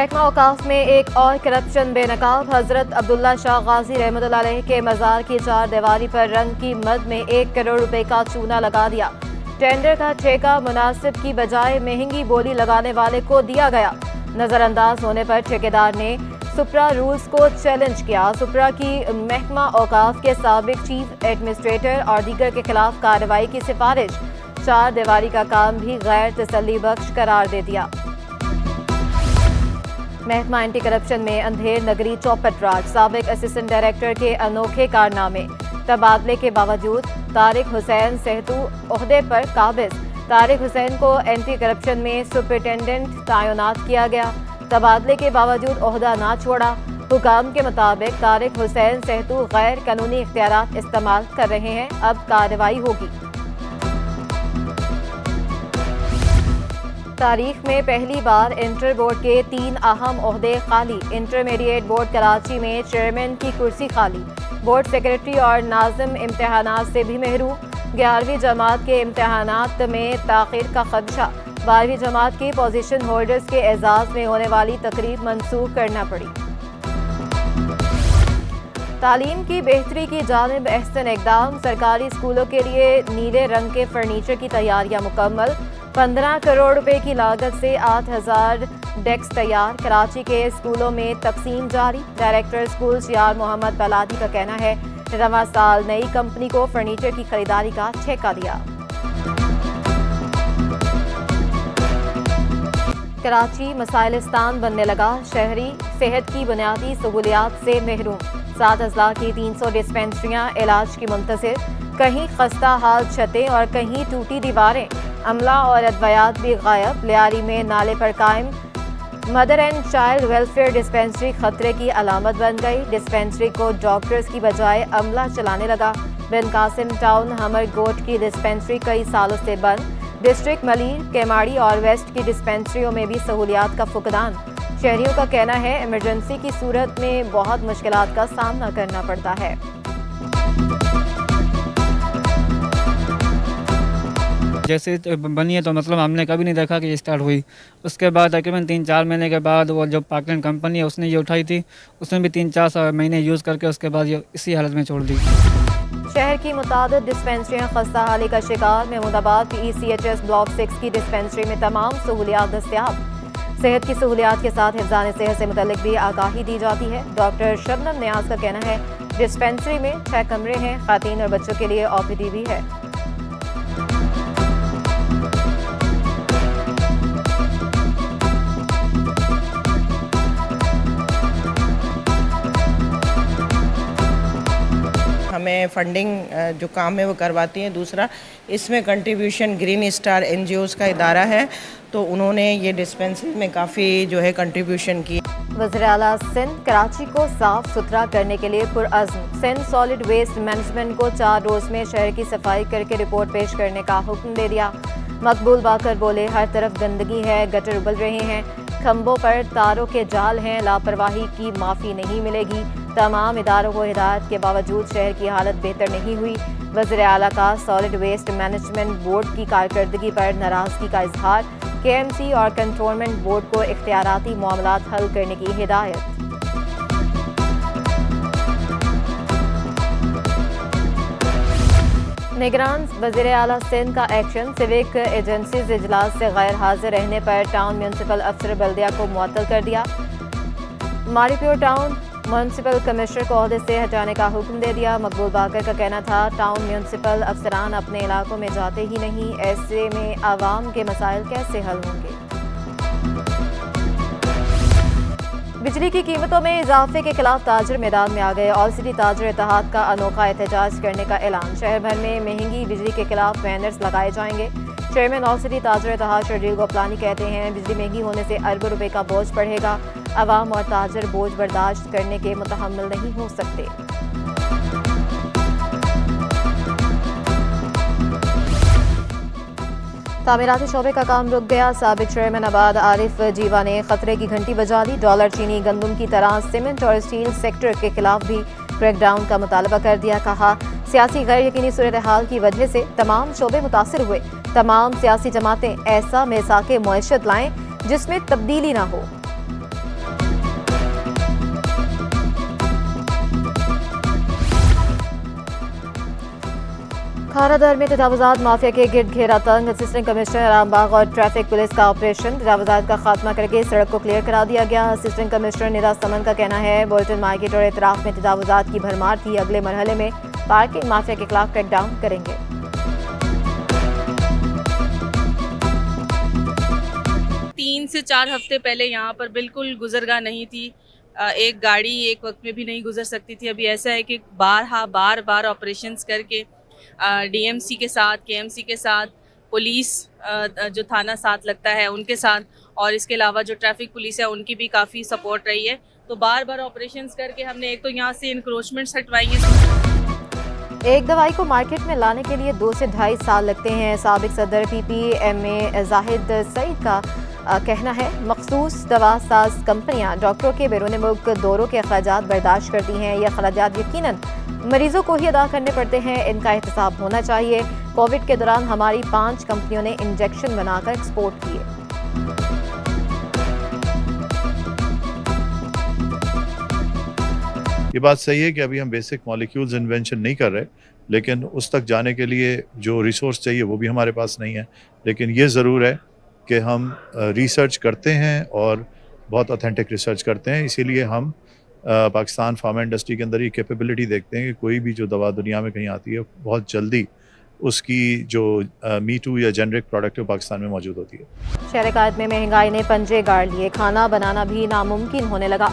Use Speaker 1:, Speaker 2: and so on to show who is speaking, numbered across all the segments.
Speaker 1: महकमा औकाफ में एक और करप्शन बेनकाब। हजरत अब्दुल्ला शाह गाजी रहमतुल्लाह अलैह के मज़ार की चार दीवारी पर रंग की मद में 1 करोड़ रुपए का चूना लगा दिया। टेंडर का ठेका मुनासिब की बजाय महंगी बोली लगाने वाले को दिया गया। नजरअंदाज होने पर ठेकेदार ने सुप्रा रूल्स को चैलेंज किया। सुप्रा की महकमा औकाफ के साबिक चीफ एडमिनिस्ट्रेटर और दीगर के खिलाफ कार्रवाई की सिफारिश। चार दीवारी का काम भी गैर तसल्ली बख्श करार दे दिया। महकमा एंटी करप्शन में अंधेर नगरी चौपट राज। साबिक असिस्टेंट डायरेक्टर के अनोखे कारनामे। तबादले के बावजूद तारिक हुसैन सेहतू ओहदे पर काबिज। तारिक हुसैन को एंटी करप्शन में सुपरिटेंडेंट तैनात किया गया। तबादले के बावजूद ओहदा ना छोड़ा। हुकाम के मुताबिक तारिक हुसैन सेहतू गैर कानूनी इख्तियारात इस्तेमाल कर रहे हैं। अब कार्रवाई होगी। तारीख में पहली बार इंटर बोर्ड के 3 अहम ओहदे खाली। इंटरमीडिएट बोर्ड कराची में चेयरमैन की कुर्सी खाली। बोर्ड सेक्रेटरी और नाज़िम इम्तहानात से भी महरूम। 11वीं जमात के इम्तहानात में ताख़ीर का खदशा। 12वीं जमात की पोजीशन होल्डर्स के एजाज में होने वाली तकरीब मनसूख करना पड़ी। तालीम की बेहतरी की जानिब अहसन इक़दाम। सरकारी स्कूलों के लिए नीले रंग के फर्नीचर की तैयारियां मुकम्मल। 15 करोड़ रुपए की लागत से 8000 डेस्क तैयार। कराची के स्कूलों में तकसीम जारी। डायरेक्टर स्कूल यार मोहम्मद बलादी का कहना है रवां साल नई कंपनी को फर्नीचर की खरीदारी का ठेका दिया। कराची मसाइलिस्तान बनने लगा। शहरी सेहत की बुनियादी सहूलियात से महरूम। 7 अजला की 300 डिस्पेंसरियां इलाज की मुंतज़िर। कहीं खस्ता हाल छतें और कहीं टूटी दीवारें। अमला और अद्वियात भी गायब। लियारी में नाले पर कायम mother and child welfare dispensary खतरे की अलामत बन गई। डिस्पेंसरी को डॉक्टर्स की बजाय अमला चलाने लगा। बिन कासिम टाउन हमर गोट की डिस्पेंसरी कई सालों से बंद। डिस्ट्रिक्ट मलीर, केमाड़ी और वेस्ट की डिस्पेंसरियों में भी सहूलियात का फुकदान। शहरियों का कहना है इमरजेंसी की सूरत में बहुत मुश्किलात का सामना करना पड़ता है।
Speaker 2: जैसे बनी है तो मतलब हमने कभी नहीं देखा कि ये स्टार्ट हुई। उसके बाद तकरीबन 3-4 महीने के बाद वो जो पाकिस्तान कंपनी है उसने ये उठाई थी। उसने भी 3-4 महीने यूज़ करके उसके बाद ये इसी हालत में छोड़ दी।
Speaker 1: शहर की मुतादिद डिस्पेंसरियां खस्ता हाली का शिकार। महमूदाबाद PECHS ब्लॉक 6 की डिस्पेंसरी में तमाम सहूलियात दस्तयाब। सेहत की सहूलियात के साथ हिफ्ज़ान सेहत से मुतल्लिक भी आगाही दी जाती है। डॉक्टर शबनम नियाज का कहना है डिस्पेंसरी में 6 कमरे हैं। खातीन और बच्चों के लिए OPD भी है।
Speaker 3: हमें फंडिंग जो काम है वो करवाती हैं। दूसरा इसमें कंट्रीब्यूशन ग्रीन स्टार NGOs का इदारा है, तो उन्होंने ये डिस्पेंसरी में काफ़ी जो है कंट्रीब्यूशन की।
Speaker 1: वज़ीर आला सिंध कराची को साफ सुथरा करने के लिए पुरअज़्म। सिंध सॉलिड वेस्ट मैनेजमेंट को 4 रोज़ में शहर की सफाई करके रिपोर्ट पेश करने का हुक्म दे दिया। मकबूल बाकर बोले हर तरफ गंदगी है, गटर उबल रहे हैं, खंभों पर तारों के जाल हैं, लापरवाही की माफ़ी नहीं मिलेगी। तमाम इदारों को हिदायत के बावजूद शहर की हालत बेहतर नहीं हुई। वज़ीर आला का सॉलिड वेस्ट मैनेजमेंट बोर्ड की कारकर्दगी पर नाराज़गी का इजहार। KMC और कंट्रोलमेंट बोर्ड को इख्तियाराती मामलात हल करने की हिदायत। निगरान वज़ीर आला सिंध का एक्शन। सिविक एजेंसीज इजलास से गैर हाजिर रहने पर टाउन म्यूनसिपल अफसर बल्दिया को मुअत्तल कर दिया। मारीप्योर टाउन म्यूनसिपल कमिश्नर को ओहदे से हटाने का हुक्म दे दिया। मकबूल बाकर का कहना था टाउन म्यूनसिपल अफसरान अपने इलाकों में जाते ही नहीं, ऐसे में आवाम के मसाइल कैसे हल होंगे। बिजली की कीमतों में इजाफे के खिलाफ ताजर मैदान में आ गए। ऑल सिटी ताजर इत्तेहाद का अनोखा एहतजाज करने का ऐलान। शहर भर में महंगी बिजली के खिलाफ बैनर्स लगाए जाएंगे। Chairman all city Tajir Ittehad Sharjeel Gopalani कहते हैं बिजली महंगी होने से अरबों रुपए का बोझ बढ़ेगा। अवाम और ताजर बोझ बर्दाश्त करने के मुतहम्मिल नहीं हो सकते। तामीराती शोबे का काम रुक गया। साबिक चेयरमैन आबाद आरिफ जीवा ने खतरे की घंटी बजा दी। डॉलर, चीनी, गंदम की तरह सीमेंट और स्टील सेक्टर के खिलाफ भी क्रैकडाउन का मुतालबा कर दिया। कहा सियासी गैर यकीनी सूरत हाल की वजह से तमाम शोबे मुतासिर हुए। तमाम सियासी जमातें ऐसा मिसाके मुआशत लाएं जिसमें तब्दीली ना हो। खारादर में तजावुजात माफिया के गिर्द घेरा तंग, असिस्टेंट कमिश्नर रामबाग और ट्रैफिक पुलिस का ऑपरेशन, तजावुजात का खात्मा करके सड़क को क्लियर करा दिया गया। असिस्टेंट कमिश्नर निदा समन का कहना है बोल्टन मार्केट और इतराफ में तजावुजात की भरमार थी। अगले मरहले में पार्किंग माफिया के खिलाफ क्रैकडाउन करेंगे।
Speaker 4: 3 से 4 हफ्ते पहले यहाँ पर बिल्कुल गुजरगाह नहीं थी, एक गाड़ी एक वक्त में भी नहीं गुजर सकती थी। अभी ऐसा है कि बार बार ऑपरेशंस करके डीएमसी के साथ, केएमसी के साथ, पुलिस जो थाना साथ लगता है उनके साथ, और इसके अलावा जो ट्रैफिक पुलिस है उनकी भी काफ़ी सपोर्ट रही है। तो बार ऑपरेशंस करके हमने एक तो यहाँ से इंक्रोचमेंट्स हटवाई हैं।
Speaker 1: एक दवाई को मार्केट में लाने के लिए 2 से ढाई साल लगते हैं। साबिक सदर PPMA जाहिद सईद का कहना है मखसूस दवा साज कंपनियां डॉक्टरों के बैरून मुल्क दौरों के अखराजात बर्दाश्त करती हैं। ये अखराजात यकीनन मरीजों को ही अदा करने पड़ते हैं, इनका एहतसाब होना चाहिए। कोविड के दौरान हमारी 5 कंपनियों ने इंजेक्शन बनाकर एक्सपोर्ट किए।
Speaker 5: ये बात सही है कि अभी हम बेसिक मॉलिक्यूल्स इन्वेंशन नहीं कर रहे, लेकिन उस तक जाने के लिए जो रिसोर्स चाहिए वो भी हमारे पास नहीं है। लेकिन ये ज़रूर है कि हम रिसर्च करते हैं और बहुत ऑथेंटिक रिसर्च करते हैं। इसीलिए हम पाकिस्तान फार्मा इंडस्ट्री के अंदर ये कैपेबिलिटी देखते हैं कि कोई भी जो दवा दुनिया में कहीं आती है बहुत जल्दी उसकी जो मी टू या जेनरिक प्रोडक्ट है वो पाकिस्तान में मौजूद होती है।
Speaker 1: शहर कायद में महंगाई ने पंजे गाड़ लिए, खाना बनाना भी नामुमकिन होने लगा।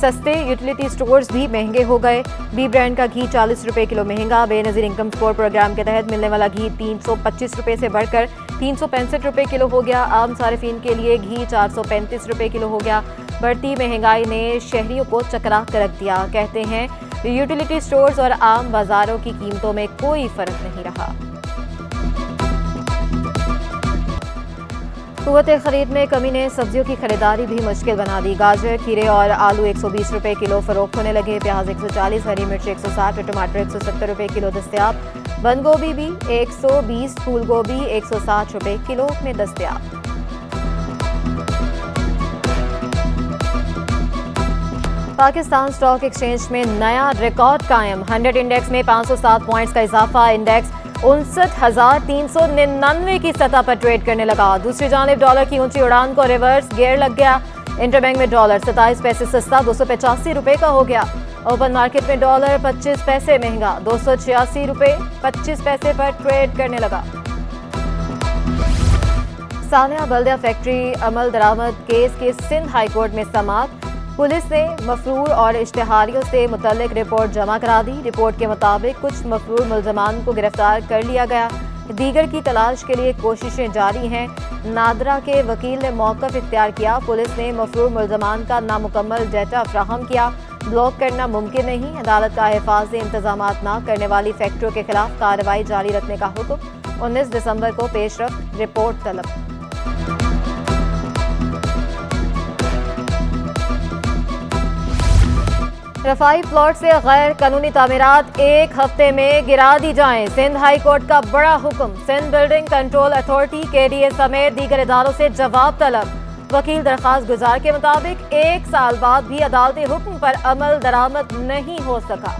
Speaker 1: सस्ते यूटिलिटी स्टोर्स भी महंगे हो गए। बी ब्रांड का घी 40 रुपए किलो महंगा। बेनज़ीर इनकम स्कोर प्रोग्राम के तहत मिलने वाला घी 325 रुपए से बढ़कर 365 रुपए किलो हो गया। आम सारिफिन के लिए घी 435 रुपए किलो हो गया। बढ़ती महंगाई ने शहरियों को चकरा कर रख दिया। कहते हैं यूटिलिटी स्टोर्स और आम बाजारों की कीमतों में कोई फर्क नहीं रहा। कुव्वत खरीद में कमी ने सब्जियों की खरीदारी भी मुश्किल बना दी। गाजर, खीरे और आलू 120 रुपए किलो फरोख्त होने लगे। प्याज 140, हरी मिर्च 160 और टमाटर 170 रुपए किलो दस्तयाब। बंद गोभी भी 120, फूल गोभी 160 रुपए किलो में दस्तयाब। पाकिस्तान स्टॉक एक्सचेंज में नया रिकॉर्ड कायम। 100 इंडेक्स में 507 पॉइंट्स का इजाफा। इंडेक्स 59,399 की सतह पर ट्रेड करने लगा। दूसरी जानिब डॉलर की ऊंची उड़ान को रिवर्स गियर लग गया। इंटरबैंक में डॉलर 27 पैसे सस्ता 285 रुपए का हो गया। ओपन मार्केट में डॉलर 25 पैसे महंगा 286 रुपए 25 पैसे पर ट्रेड करने लगा। सानिया बल्दिया फैक्ट्री अमल दरामद केस के सिंध हाईकोर्ट में समाअत। पुलिस ने मफरूर और इश्तिहारियों से मुतल्लिक रिपोर्ट जमा करा दी। रिपोर्ट के मुताबिक कुछ मफरूर मुल्ज़मान को गिरफ्तार कर लिया गया। दीगर की तलाश के लिए कोशिशें जारी हैं। नादरा के वकील ने मौक़िफ़ इख्तियार किया। पुलिस ने मफरूर मुल्ज़मान का नामुकम्मल डेटा फ्राहम किया। ब्लॉक करना मुमकिन नहीं। अदालत का हिफाज़ती इंतज़ामात न करने वाली फैक्ट्रियों के खिलाफ कार्रवाई जारी रखने का हुक्म। 19 दिसंबर को पेशरफ रिपोर्ट तलब। रफाई प्लॉट से गैर कानूनी तामीरात 1 हफ्ते में गिरा दी जाएं। सिंध हाई कोर्ट का बड़ा हुक्म। Sindh building control authority KDA समेत दीगर इदारों से जवाब तलब। वकील दरखास्त गुजार के मुताबिक 1 साल बाद भी अदालती हुक्म पर अमल दरामद नहीं हो सका।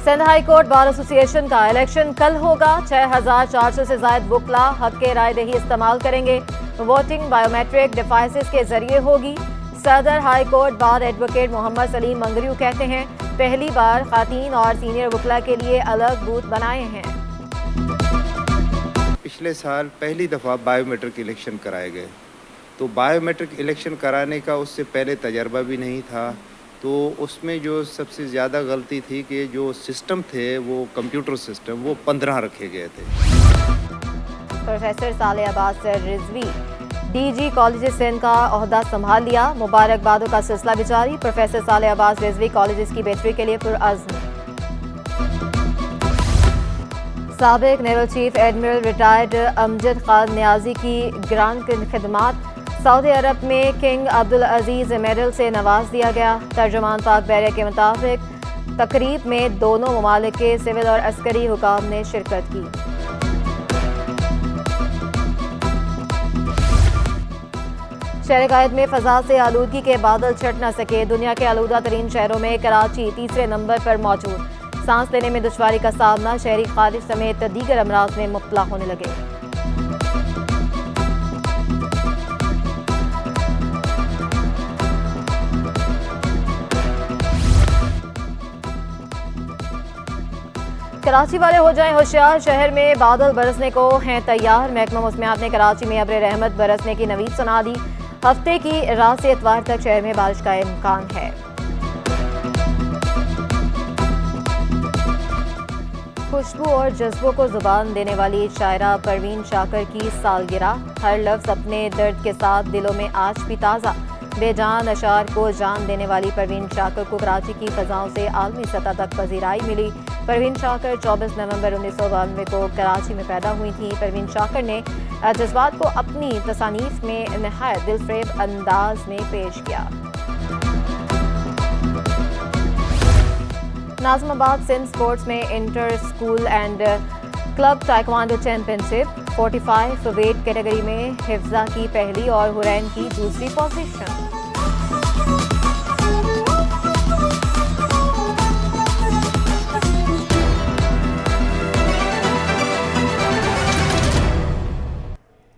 Speaker 1: Sindh high court bar association का इलेक्शन कल होगा। 6400 से ज्यादा वकला हक के राय दही इस्तेमाल करेंगे। वोटिंग बायोमेट्रिक डिवाइसेस के जरिए होगी। सदर हाई कोर्ट बार एडवोकेट मोहम्मद सलीम मंगरियू कहते हैं पहली बार खातीन और सीनियर वकला के लिए अलग बूथ बनाए हैं।
Speaker 6: पिछले साल पहली दफ़ा बायोमेट्रिक इलेक्शन कराए गए, तो बायोमेट्रिक इलेक्शन कराने का उससे पहले तजर्बा भी नहीं था। तो उसमें जो सबसे ज़्यादा गलती थी कि जो सिस्टम थे वो कंप्यूटर सिस्टम वो 15 रखे गए थे।
Speaker 1: Professor Saleh Abbas Rizvi DG college Sindh का ओहदा संभाल लिया। मुबारकबादों का सिलसिला भी जारी। प्रोफेसर सालेह अब्बास रिजवी कॉलेज की बेहतरी के लिए पुरअज़्म। साबिक naval chief admiral retired Amjad Khan Niazi की ग्रांट खिदमात सऊदी अरब में किंग अब्दुल अजीज मेडल से नवाज दिया गया। तर्जुमान पाक बहरिया के मुताबिक तकरीब में दोनों ममालिक के सिविल और अस्करी हुकाम ने शिरकत की। शहर कायद में फजा से आलूदगी के बादल छट न सके। दुनिया के आलूदा तरीन शहरों में कराची तीसरे नंबर पर मौजूद। सांस लेने में दुश्वारी का सामना, शहरी खारिश समेत दीगर अमराज में मुब्तला होने लगे। कराची वाले हो जाएं होशियार, शहर में बादल बरसने को हैं तैयार। महकमा मौसमियात ने कराची में अब्र रहमत बरसने की नवीद सुना दी। हफ्ते की रात से इतवार तक शहर में बारिश का इम्कान है। खुशबू और जज्बों को जुबान देने वाली शायरा परवीन शाकर की सालगिरह। हर लफ्ज अपने दर्द के साथ दिलों में आज भी ताज़ा। बेजान अशार को जान देने वाली परवीन शाकर को कराची की फ़ज़ाओं से आलमी सतह तक पजीराई मिली। परवीन शाकर 24 नवंबर 1992 को कराची में पैदा हुई थी। परवीन शाकर ने जज्बात को अपनी तसानीफ में नहायत दिलफरेब अंदाज में पेश किया। नाज़िमाबाद सिंध स्पोर्ट्स में inter school and club taekwondo championship 45 weight category में हिफ्जा की पहली और हुरैन की दूसरी पोजीशन।